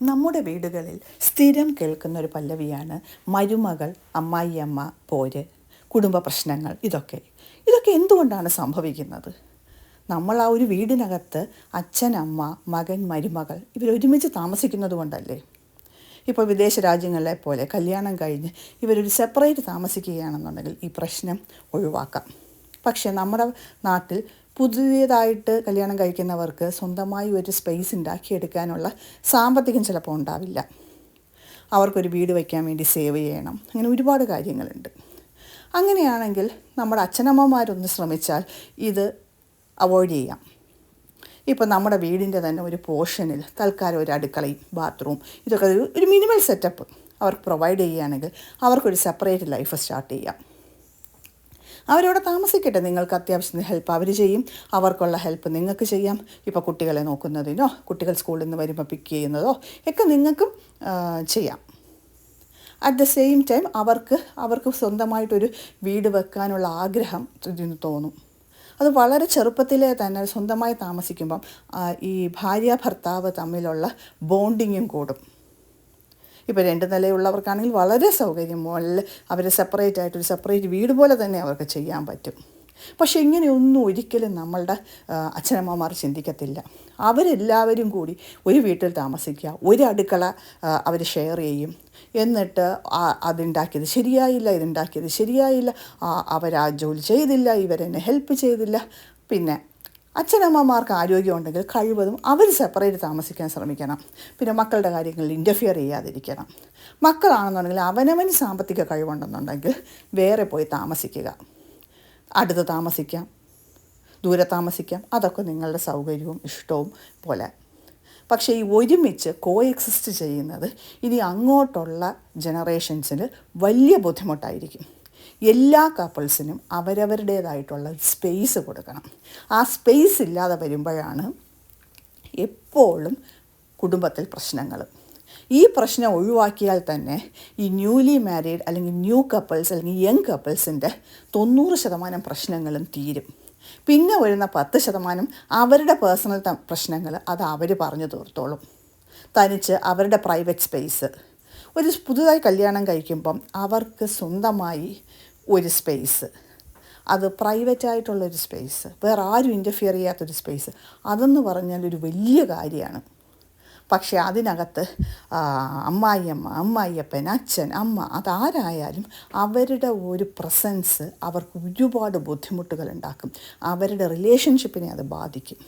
നമ്മുടെ വീടുകളിൽ സ്ഥിരം കേൾക്കുന്ന ഒരു പല്ലവിയാണ് മരുമകൾ, അമ്മായിയമ്മ പോര്, കുടുംബ പ്രശ്നങ്ങൾ. ഇതൊക്കെ എന്തുകൊണ്ടാണ് സംഭവിക്കുന്നത്? നമ്മൾ ആ ഒരു വീടിനകത്ത് അച്ഛൻ, അമ്മ, മകൻ, മരുമകൾ ഇവരൊരുമിച്ച് താമസിക്കുന്നത് കൊണ്ടല്ലേ? ഇപ്പോൾ വിദേശ രാജ്യങ്ങളിലെ പോലെ കല്യാണം കഴിഞ്ഞ് ഇവരൊരു സെപ്പറേറ്റ് താമസിക്കുകയാണെന്നുണ്ടെങ്കിൽ ഈ പ്രശ്നം ഒഴിവാക്കാം. പക്ഷേ നമ്മുടെ നാട്ടിൽ പുതിയതായിട്ട് കല്യാണം കഴിക്കുന്നവർക്ക് സ്വന്തമായി ഒരു സ്പേസ് ഉണ്ടാക്കിയെടുക്കാനുള്ള സാമ്പത്തികം ചിലപ്പോൾ ഉണ്ടാവില്ല. അവർക്കൊരു വീട് വയ്ക്കാൻ വേണ്ടി സേവ് ചെയ്യണം. അങ്ങനെ ഒരുപാട് കാര്യങ്ങളുണ്ട്. അങ്ങനെയാണെങ്കിൽ നമ്മുടെ അച്ഛനമ്മമാരൊന്ന് ശ്രമിച്ചാൽ ഇത് അവോയ്ഡ് ചെയ്യാം. ഇപ്പോൾ നമ്മുടെ വീടിൻ്റെ തന്നെ ഒരു പോർഷനിൽ തൽക്കാലം ഒരു അടുക്കളയും ബാത്റൂം ഇതൊക്കെ ഒരു മിനിമൽ സെറ്റപ്പ് അവർക്ക് പ്രൊവൈഡ് ചെയ്യുകയാണെങ്കിൽ അവർക്കൊരു സെപ്പറേറ്റ് ലൈഫ് സ്റ്റാർട്ട് ചെയ്യാം. അവരവിടെ താമസിക്കട്ടെ. നിങ്ങൾക്ക് അത്യാവശ്യത്തിന് ഹെൽപ്പ് അവർ ചെയ്യും, അവർക്കുള്ള ഹെൽപ്പ് നിങ്ങൾക്ക് ചെയ്യാം. ഇപ്പോൾ കുട്ടികളെ നോക്കുന്നതിനോ കുട്ടികൾ സ്കൂളിൽ നിന്ന് വരുമ്പോൾ പിക്ക് ചെയ്യുന്നതോ ഒക്കെ നിങ്ങൾക്കും ചെയ്യാം. അറ്റ് ദ സെയിം ടൈം അവർക്ക് സ്വന്തമായിട്ടൊരു വീട് വെക്കാനുള്ള ആഗ്രഹം ഇതിന് തോന്നും. അത് വളരെ ചെറുപ്പത്തിലെ തന്നെ സ്വന്തമായി താമസിക്കുമ്പം ഈ ഭാര്യ ഭർത്താവ് തമ്മിലുള്ള ബോണ്ടിങ്ങും കൂടും. ഇപ്പോൾ 2 നിലയുള്ളവർക്കാണെങ്കിൽ വളരെ സൗകര്യം, മുകളിൽ അവർ സെപ്പറേറ്റ് വീട് പോലെ തന്നെ അവർക്ക് ചെയ്യാൻ പറ്റും. പക്ഷേ ഇങ്ങനെയൊന്നും ഒരിക്കലും നമ്മളുടെ അച്ഛനമ്മമാർ ചിന്തിക്കത്തില്ല. അവരെല്ലാവരും കൂടി ഒരു വീട്ടിൽ താമസിക്കുക, ഒരു അടുക്കള അവർ ഷെയർ ചെയ്യും. എന്നിട്ട് അതുണ്ടാക്കിയത് ശരിയായില്ല, ഇതുണ്ടാക്കിയത് ശരിയായില്ല, അവരാ ജോലി ചെയ്തില്ല, ഇവരെന്നെ ഹെൽപ്പ് ചെയ്തില്ല. പിന്നെ അച്ഛനമ്മമാർക്ക് ആരോഗ്യമുണ്ടെങ്കിൽ കഴിവതും അവർ സെപ്പറേറ്റ് താമസിക്കാൻ ശ്രമിക്കണം. പിന്നെ മക്കളുടെ കാര്യങ്ങളിൽ ഇൻ്റർഫിയർ ചെയ്യാതിരിക്കണം. മക്കളാണെന്നുണ്ടെങ്കിൽ അവനവന് സാമ്പത്തിക കഴിവുണ്ടെന്നുണ്ടെങ്കിൽ വേറെ പോയി താമസിക്കുക. അടുത്ത് താമസിക്കാം, ദൂരെ താമസിക്കാം, അതൊക്കെ നിങ്ങളുടെ സൗകര്യവും ഇഷ്ടവും പോലെ. പക്ഷേ ഈ ഒരുമിച്ച് കോഎക്സിസ്റ്റ് ചെയ്യുന്നത് ഇനി അങ്ങോട്ടുള്ള ജനറേഷൻസിന് വലിയ ബുദ്ധിമുട്ടായിരിക്കും. എല്ലാ കപ്പിൾസിനും അവരവരുടേതായിട്ടുള്ള സ്പേസ് കൊടുക്കണം. ആ സ്പേസ് ഇല്ലാതെ വരുമ്പോഴാണ് എപ്പോഴും കുടുംബത്തിൽ പ്രശ്നങ്ങൾ. ഈ പ്രശ്നം ഒഴിവാക്കിയാൽ തന്നെ ഈ ന്യൂലി മാരീഡ് അല്ലെങ്കിൽ ന്യൂ കപ്പിൾസ് അല്ലെങ്കിൽ യങ് കപ്പിൾസിൻ്റെ 90% പ്രശ്നങ്ങളും തീരും. പിന്നെ വരുന്ന 10% അവരുടെ പേഴ്സണൽ പ്രശ്നങ്ങൾ അത് അവർ പറഞ്ഞു തീർത്തോളും. തനിച്ച് അവരുടെ പ്രൈവറ്റ് സ്പേസ്, ഒരു പുതുതായി കല്യാണം കഴിക്കുമ്പം അവർക്ക് സ്വന്തമായി ഒരു സ്പേസ്, അത് പ്രൈവറ്റായിട്ടുള്ളൊരു സ്പേസ്, വേറെ ആരും ഇൻ്റർഫിയർ ചെയ്യാത്തൊരു സ്പേസ്, അതെന്ന് പറഞ്ഞാൽ ഒരു വലിയ കാര്യമാണ്. പക്ഷേ അതിനകത്ത് അമ്മായിയമ്മ, അമ്മായിയപ്പൻ, അച്ഛൻ, അമ്മ അതാരായാലും അവരുടെ ഒരു പ്രസൻസ് അവർക്ക് ഒരുപാട് ബുദ്ധിമുട്ടുകൾ ഉണ്ടാക്കും. അവരുടെ റിലേഷൻഷിപ്പിനെ അത് ബാധിക്കും.